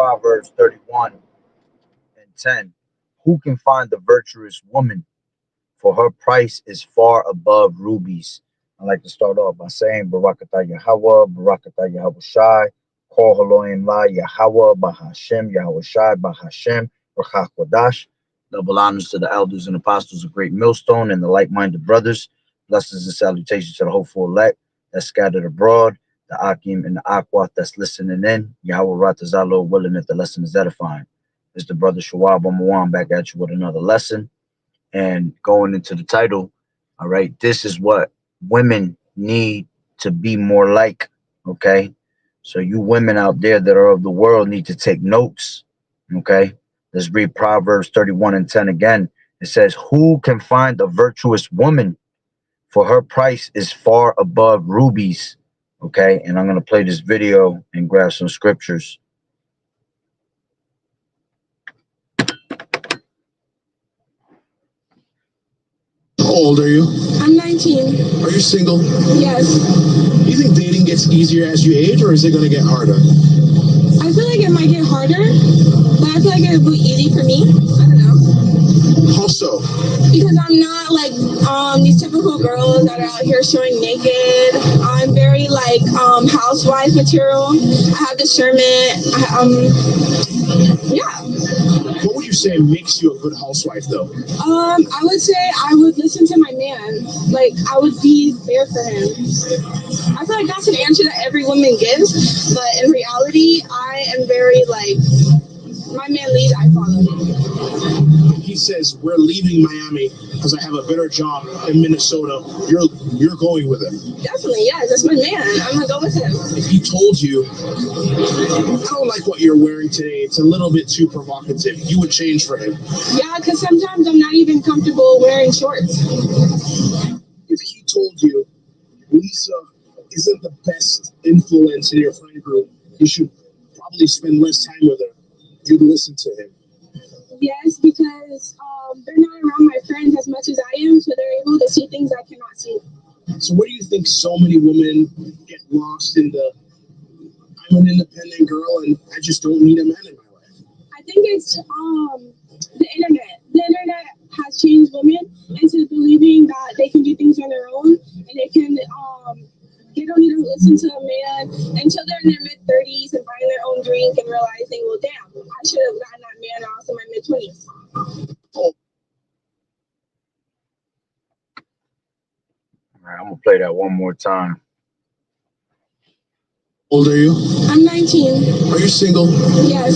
Proverbs 31:10. Who can find the virtuous woman? For her price is far above rubies. I like to start off by saying Barakatah Yahweh, Barakatah Yahweh Shai, Kol Haloim La Yahweh, Bahashem, Yahweh Shai, Bahashem, Rachakwadash. Double honors to the elders and apostles of Great Millstone and the like minded brothers. Blessings and salutations to the hopeful elect that's scattered abroad, the Akim and the Aqua that's listening in. Yahweh Ratazalo, willing that the lesson is edifying. It's the brother Shawab Amawan back at you with another lesson. And going into the title, all right, this is what women need to be more like. Okay. So you women out there that are of the world need to take notes. Okay. Let's read Proverbs 31:10 again. It says, who can find a virtuous woman? For her price is far above rubies. Okay. And I'm going to play this video and grab some scriptures. How old are you? I'm 19. Are you single? Yes. Do you think dating gets easier as you age, or is it going to get harder? I feel like it might get harder, but I feel like it would be easy for me. I don't know. How so? Because I'm not like these typical girls that are out here showing naked. I'm very like housewife material. I have discernment. Yeah. What would you say makes you a good housewife, though? I would say I would listen to my man. Like I would be there for him. I feel like that's an answer that every woman gives, but in reality, I am very like my man leads, I follow. He says we're leaving Miami because I have a better job in Minnesota. You're going with him. Definitely, yes, that's my man. I'm gonna go with him. If he told you, I don't like what you're wearing today, it's a little bit too provocative, you would change for him. Yeah, because sometimes I'm not even comfortable wearing shorts. If he told you Lisa isn't the best influence in your friend group, you should probably spend less time with her, you'd listen to him. Yes, because they're not around my friends as much as I am, so they're able to see things I cannot see. So where do you think so many women get lost in the I'm an independent girl and I just don't need a man in my life? I think it's the internet. The internet has changed women into believing that they can do things on their own and they don't need to listen to a man until they're in their mid-30s and buying their own drink and realizing, well, damn, I should have gotten that man off in my mid-20s. All right, I'm gonna play that one more time. How old are you? I'm 19. Are you single? Yes.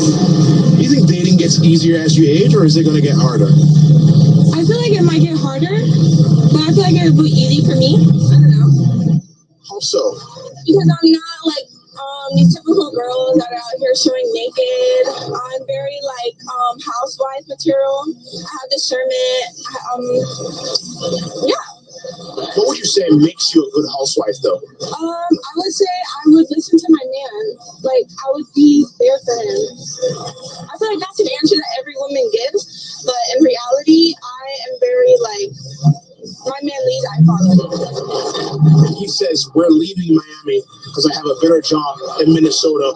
Do you think dating gets easier as you age, or is it going to get harder? I feel like it might get harder, but I feel like it would be easy for me. I don't know. How so? Because I'm not like these typical girls that are out here showing naked. I'm very like housewife material. I have discernment. Yeah. What would you say makes you a good housewife, though? I would say I would listen to my man. Like I would be there for him. I feel like that's an answer that every woman gives, but in reality, I am very like my man leads, I follow. He says we're leaving Miami because I have a better job in Minnesota.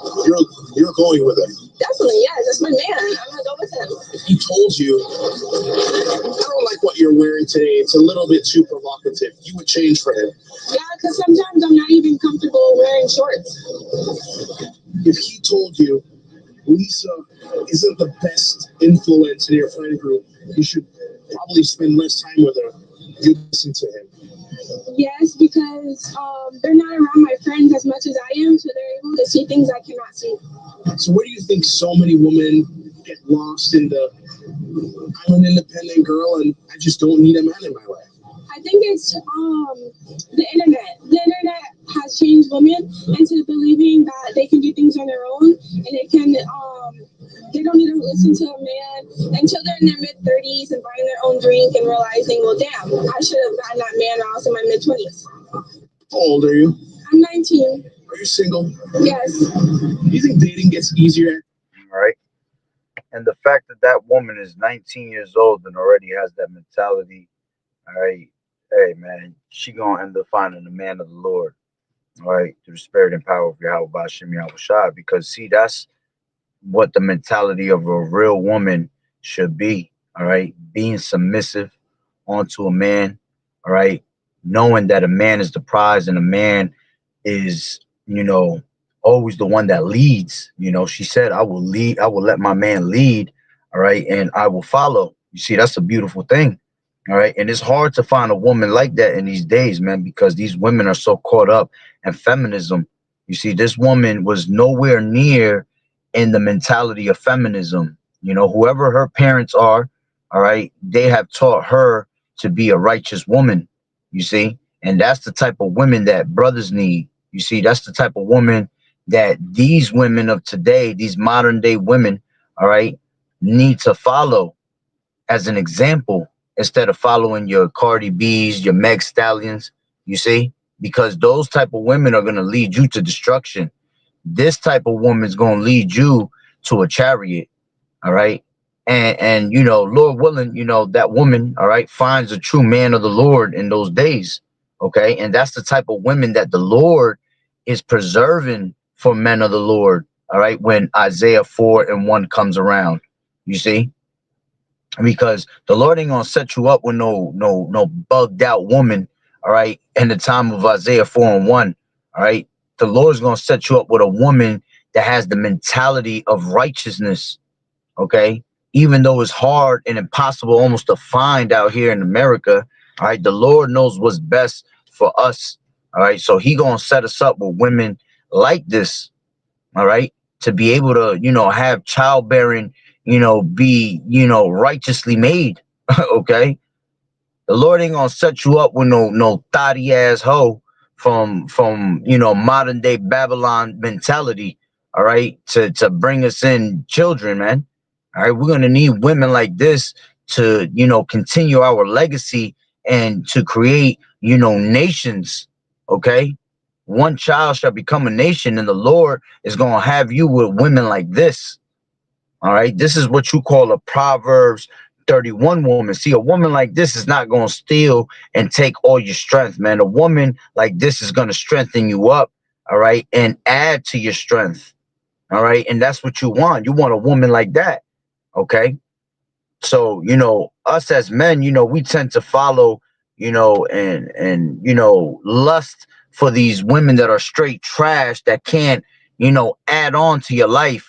You're going with him. Definitely, yes, that's my man. I'm gonna go with him. If he told you, I don't like what you're wearing today, it's a little bit too provocative, you would change for him. Yeah, because sometimes I'm not even comfortable wearing shorts. If he told you Lisa isn't the best influence in your friend group, you should probably spend less time with her, you'd listen to him. Yes, because they're not around my friends as much as I am, so they're able to see things I cannot see. So where do you think so many women get lost in the I'm an independent girl and I just don't need a man in my life? I think it's the internet. The internet has changed women into believing that they can do things on their own and they don't need to listen to a man until they're in their mid-30s and buying their own drink and realizing, well, damn, I should have gotten that man off in my mid-20s. How old are you? I'm 19. Are you single? Yes. Do you think dating gets easier? All right. And the fact that that woman is 19 years old and already has that mentality, all right, hey, man, she going to end up finding the man of the Lord, all right, through the spirit and power of Yahweh Bashem Yahweh Shai. Because, see, that's what the mentality of a real woman should be. All right, being submissive onto a man. All right, knowing that a man is the prize and a man is, always the one that leads. She said, I will lead, I will let my man lead. All right, and I will follow. You see, that's a beautiful thing. All right, and it's hard to find a woman like that in these days, man, because these women are so caught up in feminism. You see, this woman was nowhere near in the mentality of feminism. Whoever her parents are, all right, they have taught her to be a righteous woman. You see, and that's the type of women that brothers need. You see, that's the type of woman that these women of today, these modern day women, all right, need to follow as an example instead of following your Cardi B's, your Meg Stallions. You see, because those type of women are going to lead you to destruction. This type of woman is going to lead you to a chariot. All right. And Lord willing, that woman, all right, finds a true man of the Lord in those days. Okay. And that's the type of women that the Lord is preserving for men of the Lord. All right. When Isaiah 4:1 comes around, you see, because the Lord ain't gonna set you up with no bugged out woman. All right. In the time of Isaiah 4:1. All right. The Lord's gonna set you up with a woman that has the mentality of righteousness. Okay, even though it's hard and impossible almost to find out here in America, all right, the Lord knows what's best for us. All right, so he gonna set us up with women like this. All right, to be able to have childbearing, be righteously made. Okay, the Lord ain't gonna set you up with no thotty ass hoe from modern day Babylon mentality. All right, to bring us in children, man. All right, we're gonna need women like this to continue our legacy and to create nations. Okay, one child shall become a nation, and the Lord is gonna have you with women like this. All right, this is what you call a Proverbs 31 woman. See, a woman like this is not going to steal and take all your strength, man. A woman like this is going to strengthen you up, all right, and add to your strength, all right. And that's what you want. You want a woman like that, okay. So us as men, we tend to follow, and lust for these women that are straight trash that can't, add on to your life,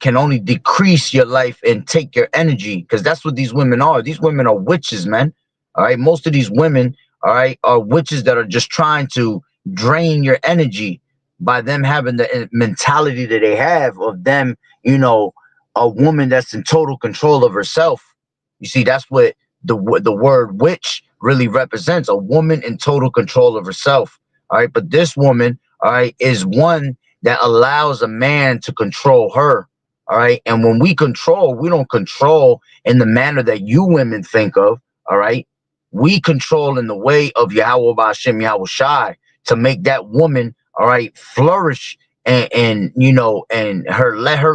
can only decrease your life and take your energy, because that's what these women are. These women are witches, man. All right, most of these women, all right, are witches that are just trying to drain your energy by them having the mentality that they have of them, a woman that's in total control of herself. You see, that's what the word witch really represents, a woman in total control of herself. All right, but this woman, all right, is one that allows a man to control her. All right. And when we control, we don't control in the manner that you women think of. All right. We control in the way of Yahweh Ba'Shem Yahweh Shai to make that woman, all right, flourish and and let her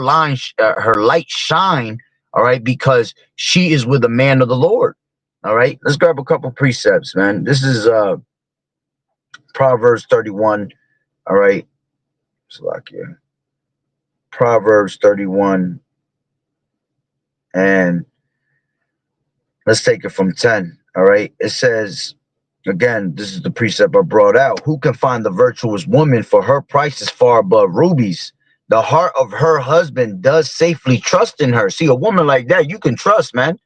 her light shine. All right. Because she is with the man of the Lord. All right. Let's grab a couple precepts, man. This is Proverbs 31. All right. Salakia. Proverbs 31, and let's take it from 10. All right, it says, again, this is the precept I brought out: who can find the virtuous woman, for her price is far above rubies? The heart of her husband does safely trust in her. See, a woman like that you can trust, man,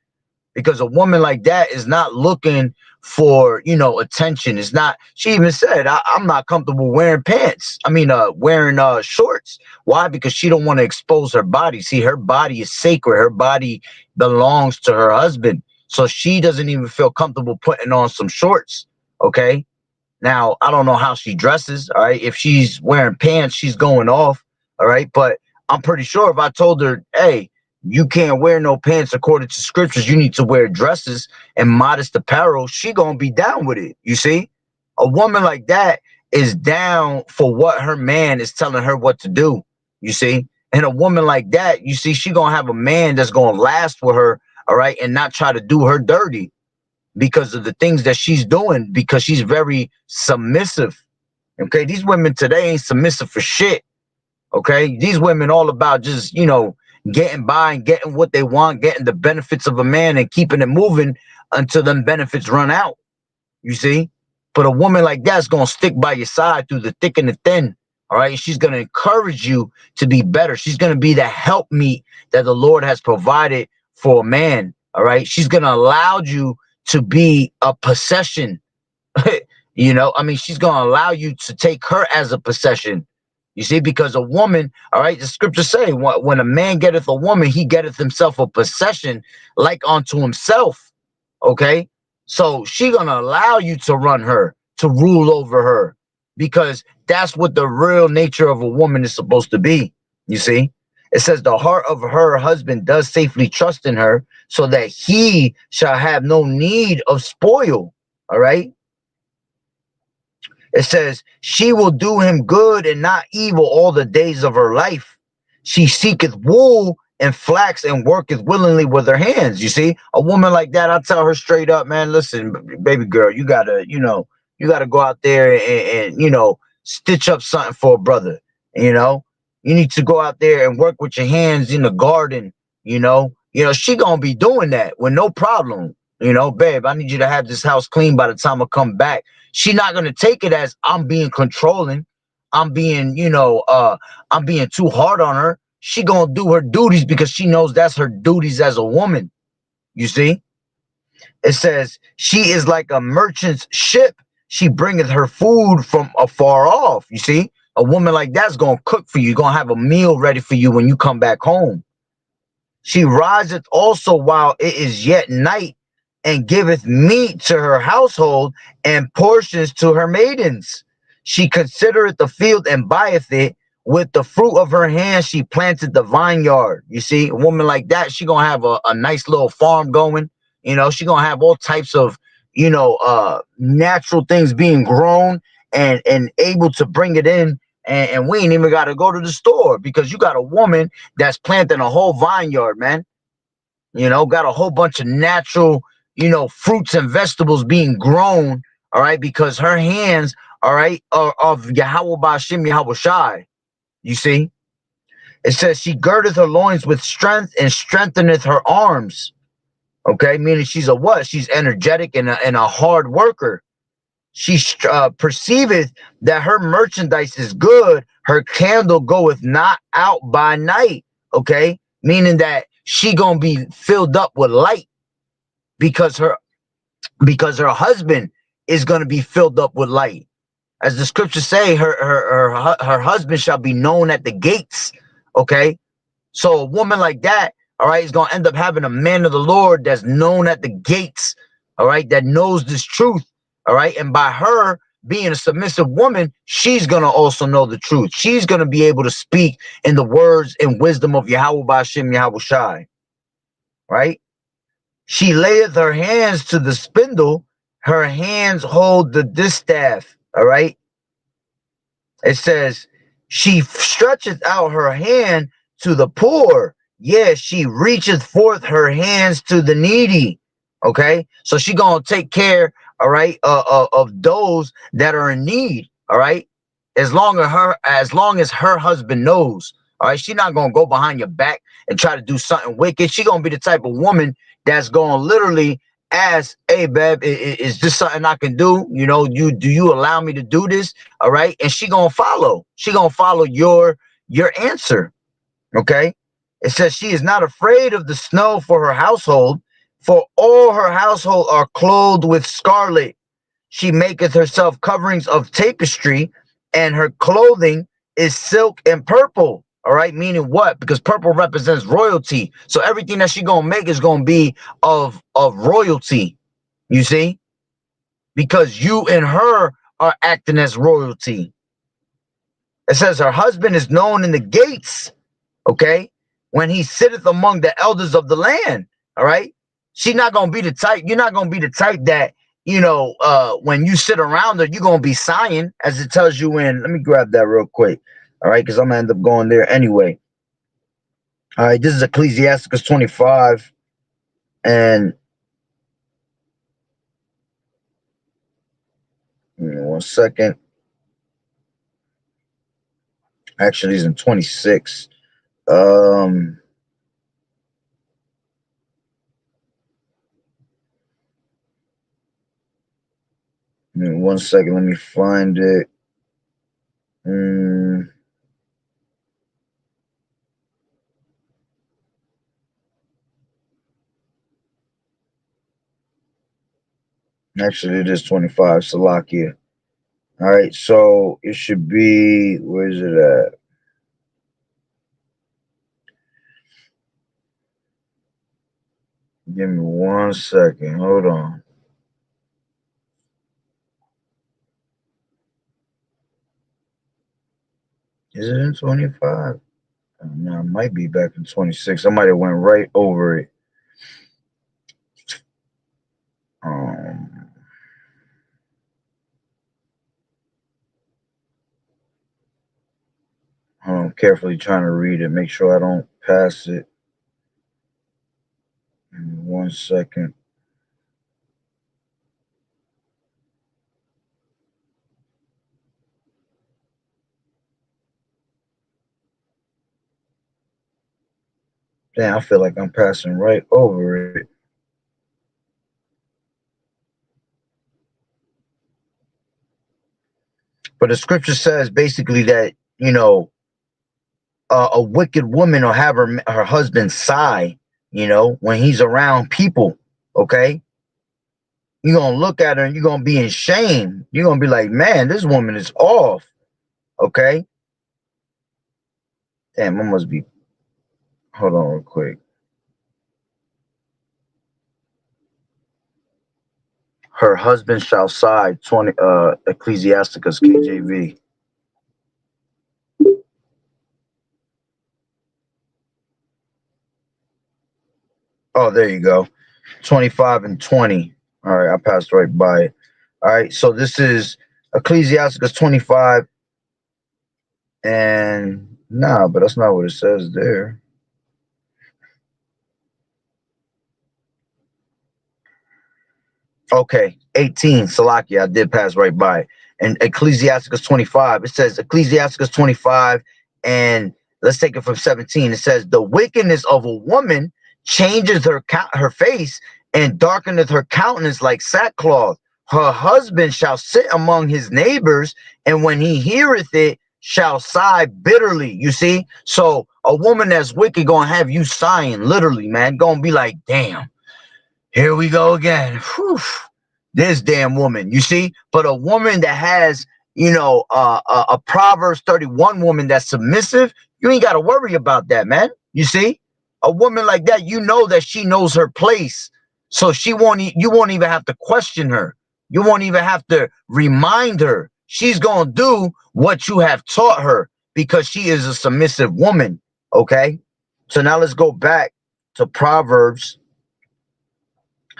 because a woman like that is not looking for attention. It's not. She even said, I'm not comfortable wearing pants, wearing shorts. Why? Because she don't want to expose her body. See, her body is sacred. Her body belongs to her husband, so she doesn't even feel comfortable putting on some shorts. Okay, now I don't know how she dresses. All right, if she's wearing pants, she's going off. All right, but I'm pretty sure if I told her, hey, you can't wear no pants according to scriptures, you need to wear dresses and modest apparel, she gonna be down with it. You see, a woman like that is down for what her man is telling her what to do. You see, and a woman like that, you see, she gonna have a man that's gonna last with her, all right, and not try to do her dirty because of the things that she's doing, because she's very submissive. Okay, these women today ain't submissive for shit. Okay, these women all about just, you know, getting by and getting what they want, getting the benefits of a man and keeping it moving until them benefits run out. You see? But a woman like that's gonna stick by your side through the thick and the thin. All right. She's gonna encourage you to be better. She's gonna be the helpmeet that the Lord has provided for a man. All right. She's gonna allow you to be a possession. You know, I mean, she's gonna allow you to take her as a possession. You see, because a woman, all right, the scriptures say, when a man getteth a woman, he getteth himself a possession like unto himself. Okay, so she gonna allow you to run her, to rule over her, because that's what the real nature of a woman is supposed to be. You see, it says the heart of her husband does safely trust in her, so that he shall have no need of spoil. All right. It says, she will do him good and not evil all the days of her life. She seeketh wool and flax and worketh willingly with her hands. You see, a woman like that, I tell her straight up, man, listen, baby girl, you gotta, you know, you gotta go out there and you know, stitch up something for a brother. You know, you need to go out there and work with your hands in the garden. You know, she gonna be doing that with no problem. You know, babe, I need you to have this house clean by the time I come back. She's not gonna take it as I'm being controlling. I'm being, I'm being too hard on her. She gonna do her duties because she knows that's her duties as a woman. You see? It says she is like a merchant's ship. She bringeth her food from afar off. You see? A woman like that's gonna cook for you, gonna have a meal ready for you when you come back home. She riseth also while it is yet night, and giveth meat to her household and portions to her maidens. She considereth the field and buyeth it. With the fruit of her hand, she planted the vineyard. You see, a woman like that, she gonna have a nice little farm going. You know, she gonna have all types of, natural things being grown and able to bring it in. And we ain't even got to go to the store because you got a woman that's planting a whole vineyard, man. You know, got a whole bunch of natural, fruits and vegetables being grown, all right, because her hands, all right, are of Yahweh Bashim Yahweh Shai. You see? It says she girdeth her loins with strength and strengtheneth her arms. Okay, meaning she's a what? She's energetic and a hard worker. She perceiveth that her merchandise is good. Her candle goeth not out by night. Okay, meaning that she gonna be filled up with light because her husband is gonna be filled up with light. As the scriptures say, her husband shall be known at the gates. Okay, so a woman like that, all right, is gonna end up having a man of the Lord that's known at the gates. All right, that knows this truth. All right, and by her being a submissive woman, she's gonna also know the truth. She's gonna be able to speak in the words and wisdom of Yahweh Bashim Yahweh Shai. Right? She layeth her hands to the spindle, her hands hold the distaff. All right. It says, she stretcheth out her hand to the poor. Yes, she reacheth forth her hands to the needy. Okay. So she gonna take care, all right, of those that are in need. All right. As long as her husband knows. All right. She not gonna go behind your back and try to do something wicked. She gonna be the type of woman that's gonna literally ask, hey, babe, is this something I can do? Do you allow me to do this? All right. And she gonna follow. She gonna follow your answer. Okay. It says she is not afraid of the snow for her household, for all her household are clothed with scarlet. She maketh herself coverings of tapestry, and her clothing is silk and purple. All right, meaning what? Because purple represents royalty. So everything that she gonna make is gonna be of royalty. You see, because you and her are acting as royalty. It says her husband is known in the gates. Okay, when he sitteth among the elders of the land. All right, she's not gonna be the type. You're not gonna be the type that when you sit around her, you're gonna be sighing, as it tells you in. Let me grab that real quick. All right, because I'm gonna end up going there anyway. All right, this is Ecclesiasticus 25, and 1 second. Actually, he's in 26. One second, let me find it. Actually, it is 25, Salakia. All right, so it should be, where is it at? Give me 1 second. Hold on. Is it in 25? No, it might be back in 26. I might have went right over it. I'm carefully trying to read it, make sure I don't pass it. 1 second. Damn, I feel like I'm passing right over it. But the scripture says basically that, a wicked woman will have her husband sigh, when he's around people, okay? You're going to look at her and you're going to be in shame. You're going to be like, man, this woman is off, okay? Damn, I must be, hold on real quick. Her husband shall sigh, 20 Ecclesiasticus KJV. Oh, there you go. 25 and 20. All right, I passed right by it. All right, so this is Ecclesiasticus 25. And nah, but that's not what it says there. Okay, 18, Salakia, I did pass right by it. And Ecclesiasticus 25, it says Ecclesiasticus 25, and let's take it from 17. It says, the wickedness of a woman changes her face and darkeneth her countenance like sackcloth. Her husband shall sit among his neighbors, and when he heareth it, shall sigh bitterly. You see? So a woman that's wicked gonna have you sighing, literally, man. Gonna be like, damn, here we go again. Whew, this damn woman, you see? But a woman that has, a Proverbs 31 woman that's submissive, you ain't got to worry about that, man. You see? A woman like that, you know that she knows her place. So you won't even have to question her. You won't even have to remind her. She's going to do what you have taught her because she is a submissive woman, okay? So now let's go back to Proverbs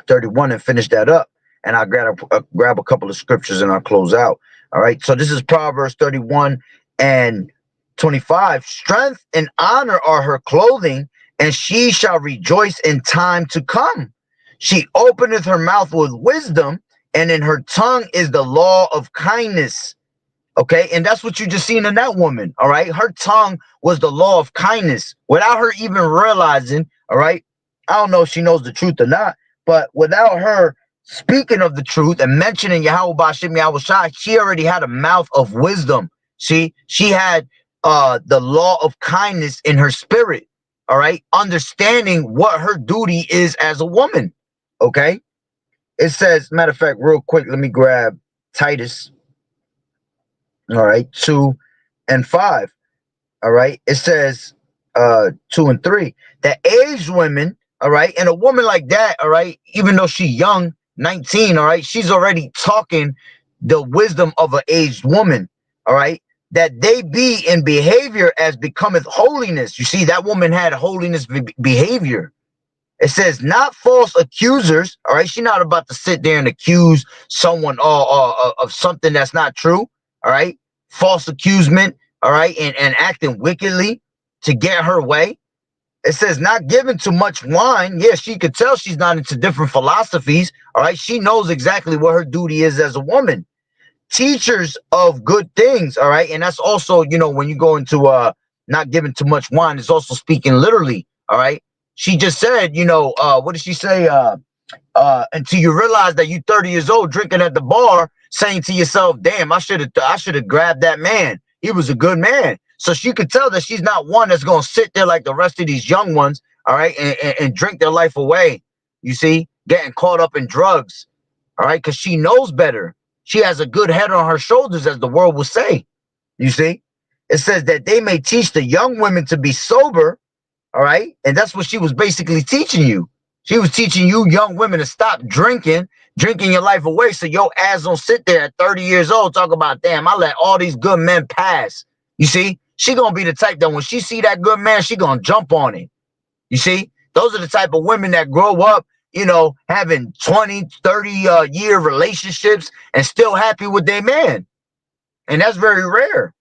31 and finish that up. And I'll grab a couple of scriptures and I'll close out. All right. So this is Proverbs 31 and 25. Strength and honor are her clothing, and she shall rejoice in time to come. She openeth her mouth with wisdom, and in her tongue is the law of kindness. Okay. And that's what you just seen in that woman. All right. Her tongue was the law of kindness without her even realizing. All right. I don't know if she knows the truth or not, but without her speaking of the truth and mentioning Yahweh Bashim Yahweh Shai, she already had a mouth of wisdom. See, she had the law of kindness in her spirit. All right. Understanding what her duty is as a woman. Okay. It says, matter of fact, real quick, let me grab Titus. All right. 2 and 5. All right. It says 2 and 3 that aged women. All right. And a woman like that. All right. Even though she's young, 19. All right. She's already talking the wisdom of an aged woman. All right. That they be in behavior as becometh holiness. You see, that woman had holiness behavior. It says not false accusers. All right. She's not about to sit there and accuse someone of something that's not true. All right. False accusement. All right. And acting wickedly to get her way. It says not given to much wine. Yeah, she could tell she's not into different philosophies. All right. She knows exactly what her duty is as a woman. teachers of good things, all right? And that's also, you know, when you go into not giving too much wine, it's also speaking literally, all right? She just said, you know, what did she say? Until you realize that you're 30 years old drinking at the bar, saying to yourself, damn, I should have grabbed that man. He was a good man. So she could tell that she's not one that's gonna sit there like the rest of these young ones, all right, and drink their life away. You see, getting caught up in drugs, all right, because she knows better. She has a good head on her shoulders, as the world will say. You see, it says that they may teach the young women to be sober, all right, and that's what she was basically teaching you. She was teaching you young women to stop drinking your life away, so your ass don't sit there at 30 years old talk about, damn, I let all these good men pass. You see, she gonna be the type that when she see that good man, she gonna jump on it. You see, those are the type of women that grow up, you know, having 20, 30 year relationships and still happy with their man. And that's very rare,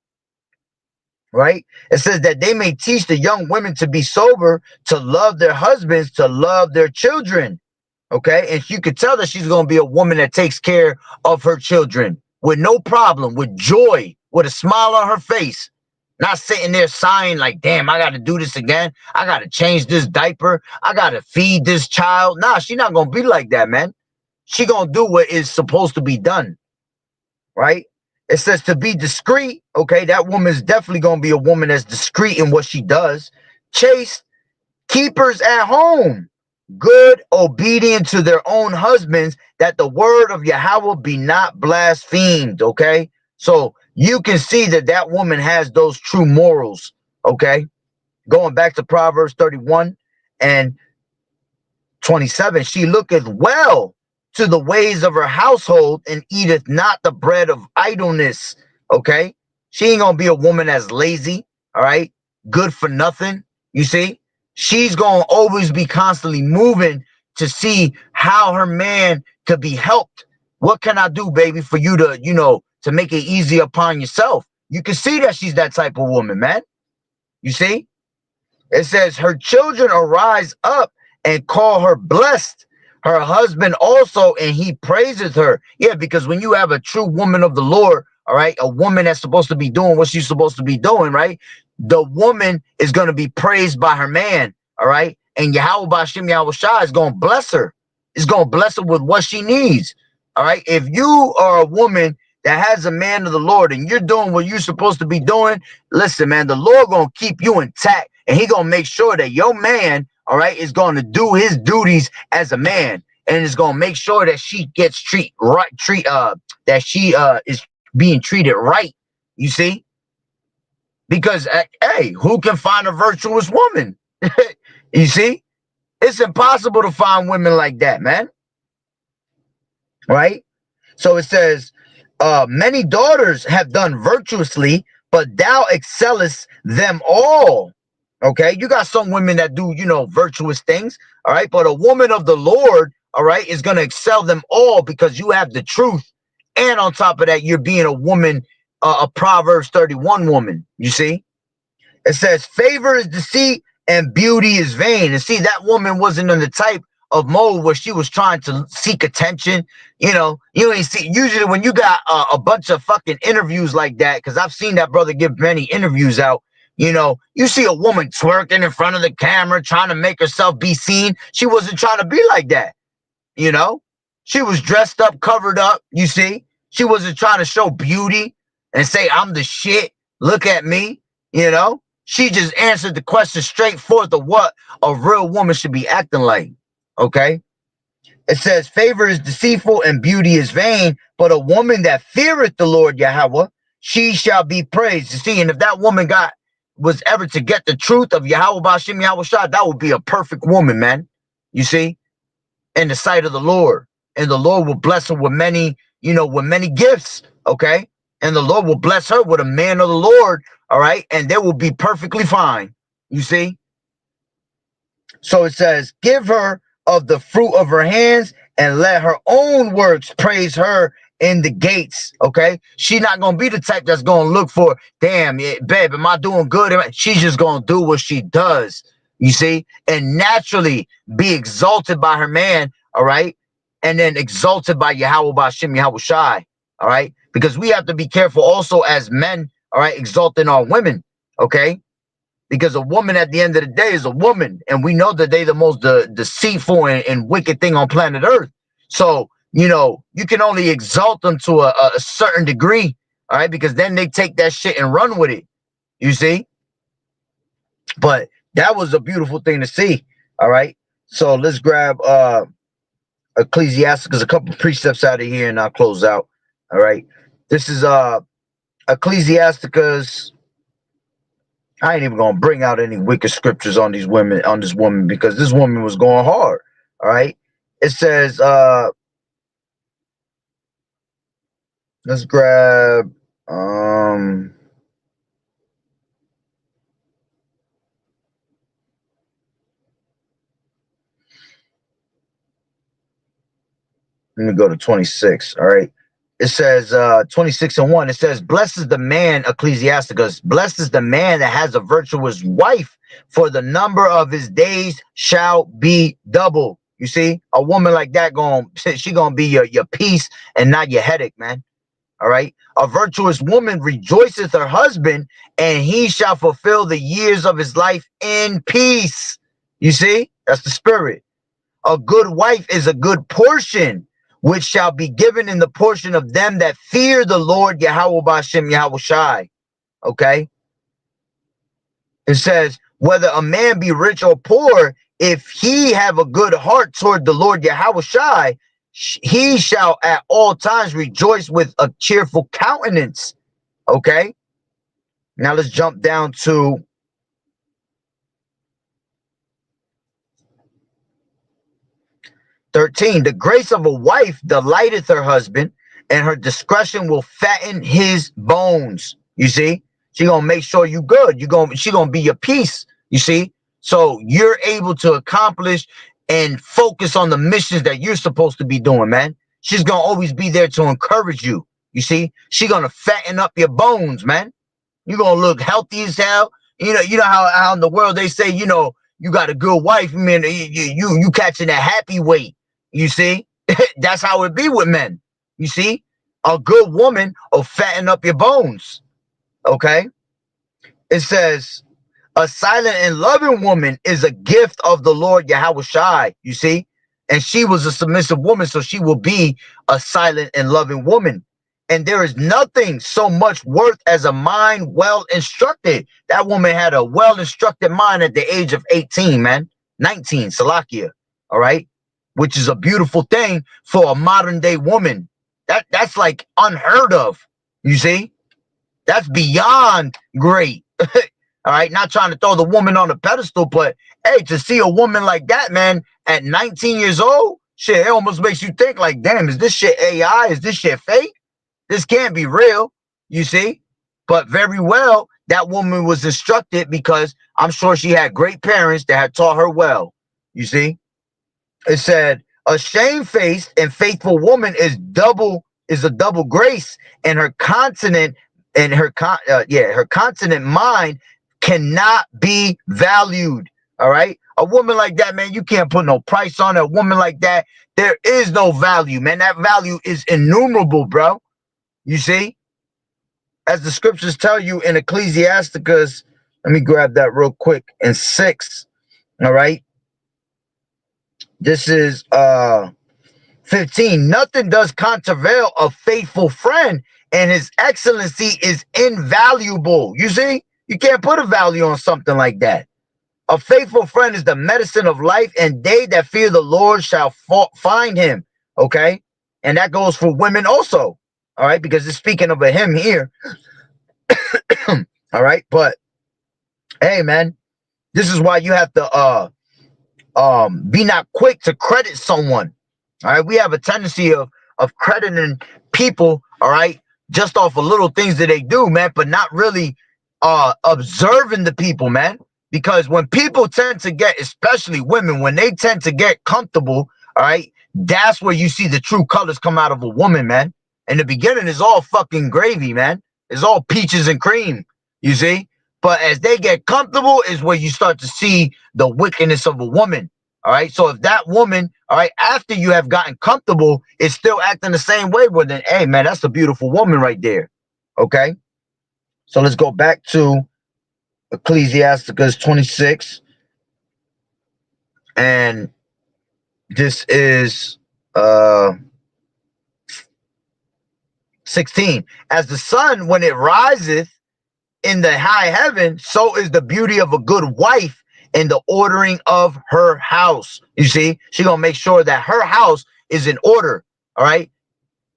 right? It says that they may teach the young women to be sober, to love their husbands, to love their children. Okay. And you could tell that she's going to be a woman that takes care of her children with no problem, with joy, with a smile on her face. Not sitting there sighing like, damn, I got to do this again. I got to change this diaper. I got to feed this child. Nah, she's not going to be like that, man. She going to do what is supposed to be done, right? It says to be discreet. Okay, that woman is definitely going to be a woman that's discreet in what she does. Chaste, keepers at home, good, obedient to their own husbands, that the word of Yahweh be not blasphemed. Okay, so you can see that that woman has those true morals. Okay, going back to Proverbs 31 and 27, she looketh well to the ways of her household and eateth not the bread of idleness. Okay, she ain't gonna be a woman that's lazy, all right, good for nothing. You see, she's gonna always be constantly moving to see how her man could be helped. What can I do, baby, for you to, you know, to make it easy upon yourself? You can see that she's that type of woman, man. You see, it says her children arise up and call her blessed, her husband also, and he praises her. Yeah, because when you have a true woman of the Lord, all right, a woman that's supposed to be doing what she's supposed to be doing, right? The woman is going to be praised by her man, all right? And Yahweh Bashim Yahweh Shai is going to bless her. It's going to bless her with what she needs, all right? If you are a woman that has a man of the Lord and you're doing what you're supposed to be doing, listen, man, the Lord going to keep you intact, and he going to make sure that your man, all right, is going to do his duties as a man, and is going to make sure that she gets that she is being treated right. You see, because hey, who can find a virtuous woman? You see, it's impossible to find women like that, man. Right? So it says, many daughters have done virtuously, but thou excellest them all. Okay, you got some women that do, you know, virtuous things, all right, but a woman of the Lord, all right, is going to excel them all because you have the truth. And on top of that, you're being a woman, a Proverbs 31 woman. You see, it says favor is deceit and beauty is vain. And see, that woman wasn't in the type of mode where she was trying to seek attention. You know, you ain't see, usually when you got a bunch of fucking interviews like that, because I've seen that brother give many interviews out. You know, you see a woman twerking in front of the camera, trying to make herself be seen. She wasn't trying to be like that. You know, she was dressed up, covered up. You see, she wasn't trying to show beauty and say, I'm the shit. Look at me. You know, she just answered the question straight forth of what a real woman should be acting like. Okay. It says favor is deceitful and beauty is vain, but a woman that feareth the Lord Yahweh, she shall be praised. You see, and if that woman was ever to get the truth of Yahweh Bashim Yahweh Shah, that would be a perfect woman, man. You see, in the sight of the Lord, and the Lord will bless her with many, you know, with many gifts. Okay, and the Lord will bless her with a man of the Lord. All right, and they will be perfectly fine. You see, so it says, give her of the fruit of her hands and let her own works praise her in the gates. Okay, she's not gonna be the type that's gonna look for, damn, yeah, babe, am I doing good? She's just gonna do what she does. You see, and naturally be exalted by her man. All right, and then exalted by Yahweh Bashim Yahweh Shai. All right, because we have to be careful also as men, all right, exalting our women, okay? Because a woman at the end of the day is a woman, and we know that they the most deceitful and wicked thing on planet Earth. So, you know, you can only exalt them to a certain degree, all right, because then they take that shit and run with it, you see? But that was a beautiful thing to see, all right? So let's grab Ecclesiasticus, a couple precepts out of here, and I'll close out, all right? This is Ecclesiasticus. I ain't even gonna bring out any wicked scriptures on these women, on this woman, because this woman was going hard. All right. It says, let's grab let me go to 26. All right. It says 26:1. It says, blessed is the man, Ecclesiasticus, blessed is the man that has a virtuous wife, for the number of his days shall be double. You see, a woman like that she gonna be your peace and not your headache, man. All right. A virtuous woman rejoiceth her husband, and he shall fulfill the years of his life in peace. You see, that's the spirit. A good wife is a good portion, which shall be given in the portion of them that fear the Lord Yahweh Bashem Yahweh Shai. Okay. It says, whether a man be rich or poor, if he have a good heart toward the Lord Yahweh Shai, he shall at all times rejoice with a cheerful countenance. Okay. Now let's jump down to 13. The grace of a wife delighteth her husband, and her discretion will fatten his bones. You see, she gonna make sure you good. She gonna be your peace. You see, so you're able to accomplish and focus on the missions that you're supposed to be doing, man. She's gonna always be there to encourage you. You see, she gonna fatten up your bones, man. You're gonna look healthy as hell. You know how in the world they say, you know, you got a good wife, man. You catching that happy weight. You see, that's how it be with men. You see, a good woman will fatten up your bones. Okay. It says, a silent and loving woman is a gift of the Lord Yahweh Shai. You see, and she was a submissive woman, so she will be a silent and loving woman. And there is nothing so much worth as a mind well instructed. That woman had a well instructed mind at the age of 18, man. 19, Salakia. All right. Which is a beautiful thing for a modern day woman. That's like unheard of. You see, that's beyond great. All right. Not trying to throw the woman on a pedestal, but hey, to see a woman like that, man, at 19 years old, shit, it almost makes you think like, damn, is this shit AI? Is this shit fake? This can't be real, you see? But very well, that woman was instructed, because I'm sure she had great parents that had taught her well, you see? It said, a shamefaced and faithful woman is a double grace, and her continent her continent mind cannot be valued. All right. A woman like that, man, you can't put no price on a woman like that. There is no value, man. That value is innumerable, bro. You see, as the scriptures tell you in Ecclesiasticus, let me grab that real quick, in 6. All right. This is 15. Nothing does contravail a faithful friend, and his excellency is invaluable. You see, you can't put a value on something like that. A faithful friend is the medicine of life, and they that fear the Lord shall find him. Okay. And that goes for women also. All right. Because it's speaking of a him here. All right. But hey, man, this is why you have to be not quick to credit someone. All right. We have a tendency of crediting people, all right, just off of little things that they do, man, but not really observing the people, man. Because when people tend to get, especially women, when they tend to get comfortable, all right, that's where you see the true colors come out of a woman, man. In the beginning, it's all fucking gravy, man. It's all peaches and cream, you see? But as they get comfortable is where you start to see the wickedness of a woman. All right. So if that woman, all right, after you have gotten comfortable, is still acting the same way, well then, hey man, that's a beautiful woman right there. Okay. So let's go back to Ecclesiasticus 26, and this is 16. As the sun when it riseth in the high heaven, so is the beauty of a good wife in the ordering of her house. You see, she gonna make sure that her house is in order. All right.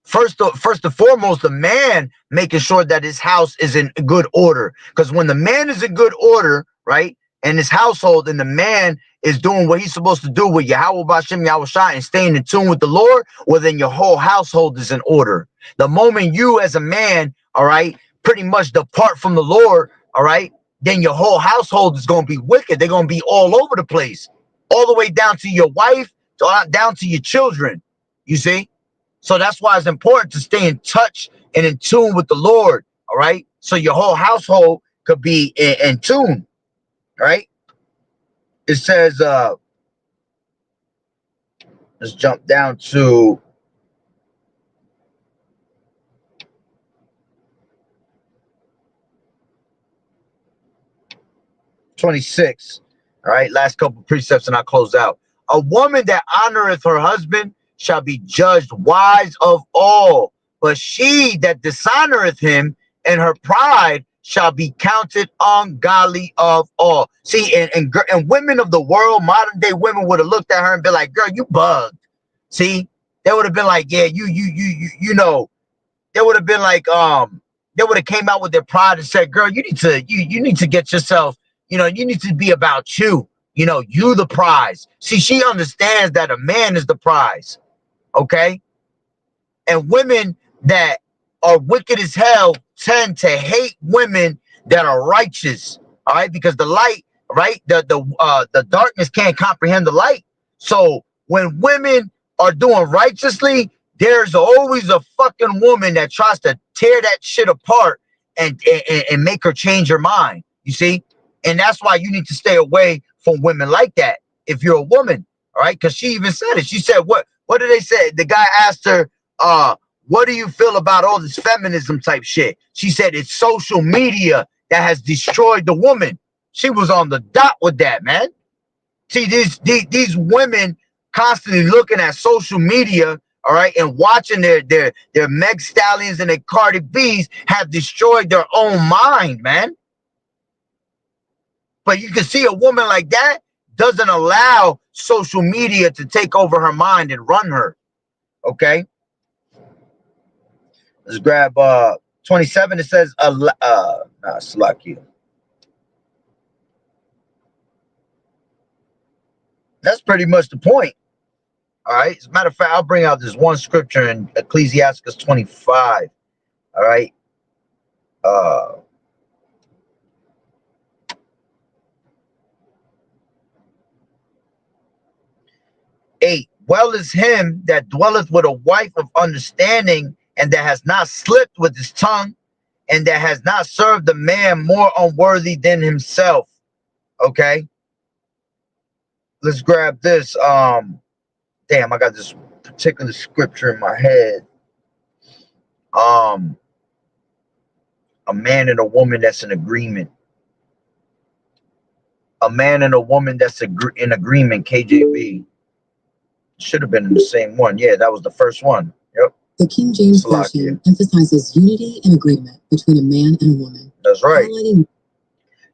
First and foremost, the man making sure that his house is in good order. Because when the man is in good order, right, and his household, and the man is doing what he's supposed to do with Yahweh Bashem Yahweh Shai and staying in tune with the Lord, well, then your whole household is in order. The moment you as a man, all right, pretty much depart from the Lord, all right, then your whole household is going to be wicked. They're going to be all over the place, all the way down to your wife, down to your children, you see? So that's why it's important to stay in touch and in tune with the Lord, all right? So your whole household could be in tune, right? It says, let's jump down to 26, all right? Last couple precepts and I'll close out. A woman that honoreth her husband shall be judged wise of all, but she that dishonoreth him and her pride shall be counted ungodly of all. See, and women of the world, modern day women would have looked at her and been like, girl, you bugged. See, they would have been like, yeah, you know, they would have been like, they would have came out with their pride and said, girl, you need to get yourself, you know, you need to be about you. You know, you the prize. See, she understands that a man is the prize. Okay. And women that are wicked as hell tend to hate women that are righteous. All right. Because the light, right? The darkness can't comprehend the light. So when women are doing righteously, there's always a fucking woman that tries to tear that shit apart and make her change her mind. You see? And that's why you need to stay away from women like that if you're a woman. All right. Because she even said it. She said, what did they say? The guy asked her, what do you feel about all this feminism type shit? She said, it's social media that has destroyed the woman. She was on the dot with that, man. See, these women constantly looking at social media, all right, and watching their Meg Stallions and their Cardi B's have destroyed their own mind, man. But you can see a woman like that doesn't allow social media to take over her mind and run her. Okay. Let's grab 27. It says Slakia. That's pretty much the point. All right. As a matter of fact, I'll bring out this one scripture in Ecclesiasticus 25. All right. 8. Well is him that dwelleth with a wife of understanding, and that has not slipped with his tongue, and that has not served the man more unworthy than himself. Okay. Let's grab this. Damn, I got this particular scripture in my head. A man and a woman that's in agreement. A man and a woman that's in agreement, KJV. Should have been in the same one. Yeah, that was the first one. Yep. The King James Version emphasizes unity and agreement between a man and a woman. That's right.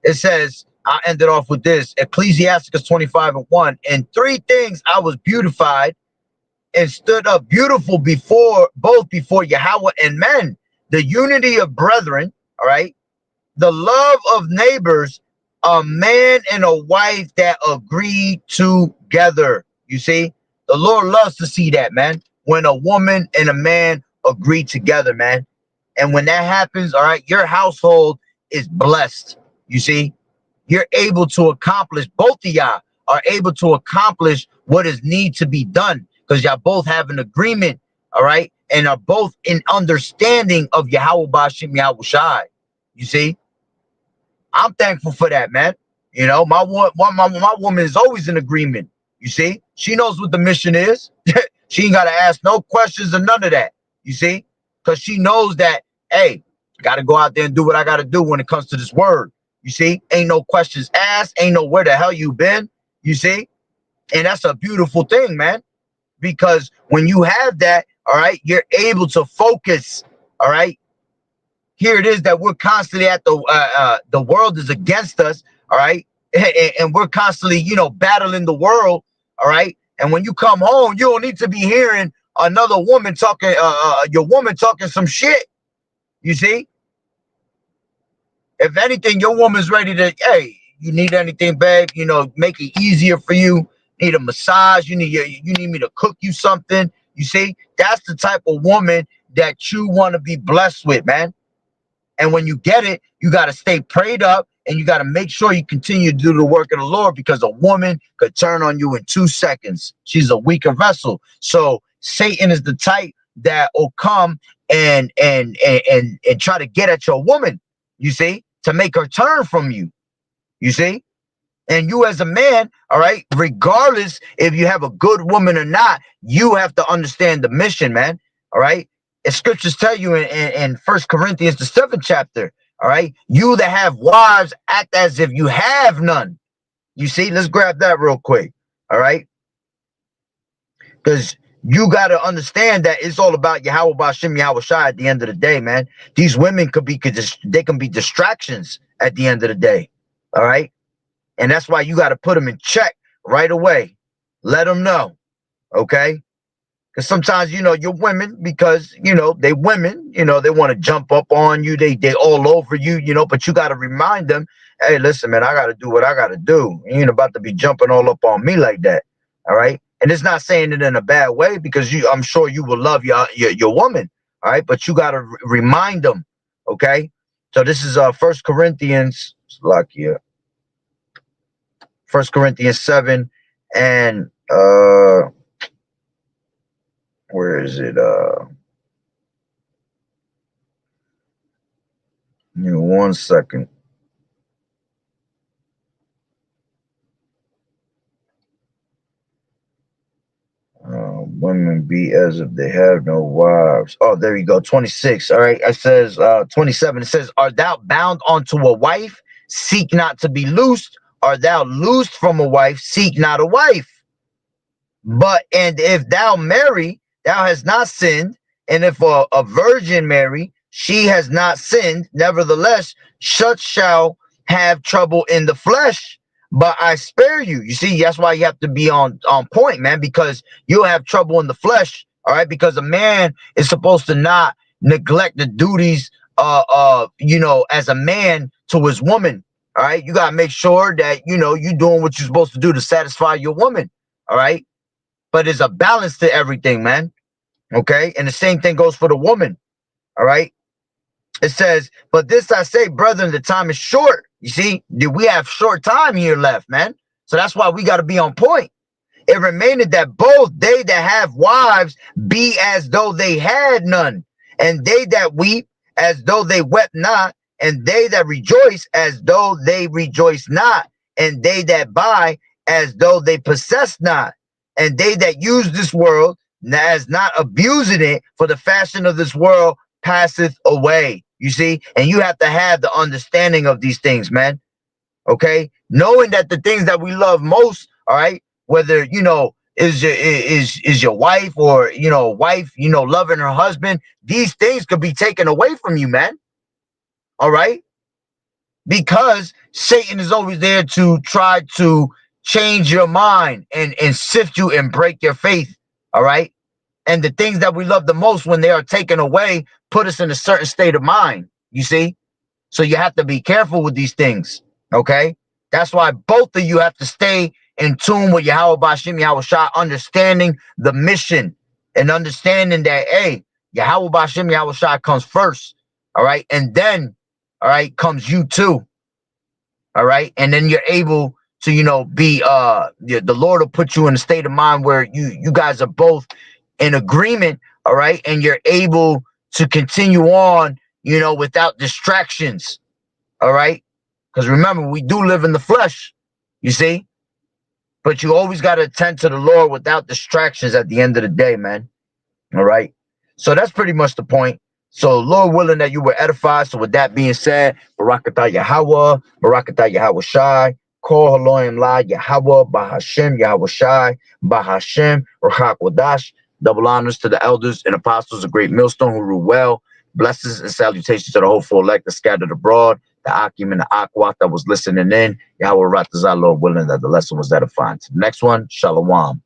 It says, I ended off with this, Ecclesiasticus 25:1. In 3 things I was beautified and stood up beautiful before Yahweh and men. The unity of brethren, all right, the love of neighbors, a man and a wife that agree together. You see, the Lord loves to see that, man, when a woman and a man agree together, man. And when that happens, all right, your household is blessed. You see, you're able to accomplish, both of y'all are able to accomplish what is need to be done, because y'all both have an agreement, all right, and are both in understanding of Yahweh Bashem Yahweh Shai. You see, I'm thankful for that, man. You know, my woman is always in agreement. You see, she knows what the mission is. She ain't got to ask no questions or none of that. You see, because she knows that, hey, I got to go out there and do what I got to do when it comes to this word. You see, ain't no questions asked, ain't no where the hell you been. You see, and that's a beautiful thing, man, because when you have that, all right, you're able to focus. All right, here it is that we're constantly at the world is against us. All right, and we're constantly, you know, battling the world. All right, and when you come home, you don't need to be hearing another woman talking, your woman talking some shit. You see, if anything, your woman's ready to, hey, you need anything, babe? You know, make it easier for you. Need a massage? You need me to cook you something? You see, that's the type of woman that you want to be blessed with, man. And when you get it, you got to stay prayed up and you got to make sure you continue to do the work of the Lord, because a woman could turn on you in 2 seconds. She's a weaker vessel. So Satan is the type that will come and try to get at your woman, you see, to make her turn from you, you see. And you as a man, all right, regardless if you have a good woman or not, you have to understand the mission, man. All right. As scriptures tell you in 1 Corinthians, the 7th chapter, all right, you that have wives act as if you have none. You see, let's grab that real quick. All right. Because you got to understand that it's all about Yahweh Ba'Shem Yahweh Shai at the end of the day, man. These women can be distractions at the end of the day. All right. And that's why you got to put them in check right away. Let them know. Okay. Because sometimes, you know, you're women, because, you know, they women, you know, they want to jump up on you. They all over you, you know, but you got to remind them, hey, listen, man, I got to do what I got to do. You ain't about to be jumping all up on me like that. All right. And it's not saying it in a bad way, because I'm sure you will love your woman. All right. But you got to remind them. Okay. So this is 1 Corinthians, Slakia, 1 Corinthians 7 and where is it? Give me 1 second. Women be as if they have no wives. Oh, there you go. 26. All right. It says 27. It says, art thou bound unto a wife? Seek not to be loosed. Art thou loosed from a wife? Seek not a wife. But, and if thou marry, thou hast not sinned. And if a virgin marry, she has not sinned. Nevertheless, such shall have trouble in the flesh. But I spare you. You see, that's why you have to be on point, man, because you'll have trouble in the flesh. All right. Because a man is supposed to not neglect the duties, you know, as a man to his woman. All right. You got to make sure that, you know, you're doing what you're supposed to do to satisfy your woman. All right. But there's a balance to everything, man. Okay. And the same thing goes for the woman. All right. It says, but this I say, brethren, the time is short. You see, we have short time here left, man. So that's why we got to be on point. It remained that both they that have wives be as though they had none, and they that weep as though they wept not, and they that rejoice as though they rejoice not, and they that buy as though they possess not, and they that use this world as not abusing it, for the fashion of this world passeth away. You see, and you have to have the understanding of these things, man. Okay, knowing that the things that we love most, all right, whether, you know, is your wife, or, you know, wife, you know, loving her husband, these things could be taken away from you, man. All right, because Satan is always there to try to change your mind and sift you and break your faith. All right. And the things that we love the most, when they are taken away, put us in a certain state of mind, you see? So you have to be careful with these things, okay? That's why both of you have to stay in tune with Yahweh Ba'Shem Yahweh Shai, understanding the mission and understanding that, hey, Yahweh Ba'Shem Yahweh Shai comes first, all right? And then, all right, comes you too, all right? And then you're able to, you know, be, the Lord will put you in a state of mind where you guys are both in agreement, all right, and you're able to continue on, you know, without distractions, all right, because remember, we do live in the flesh, you see, But you always got to attend to the Lord without distractions at the end of the day, man. All right. So that's pretty much the point. So Lord willing that you were edified. So with that being said, Barakatah Yahweh, Barakatah Yahweh Shai, Kol Haloim La Yahweh, Bahashem Yahweh Shai, Bahashem, Rachak Wadash. Double honors to the elders and apostles of Great Millstone who rule well. Blessings and salutations to the hopeful elect that scattered abroad, the Akim and the Akwat that was listening in. Yahweh Ratazah, Lord willing that the lesson was edifying. To the next one, Shalom.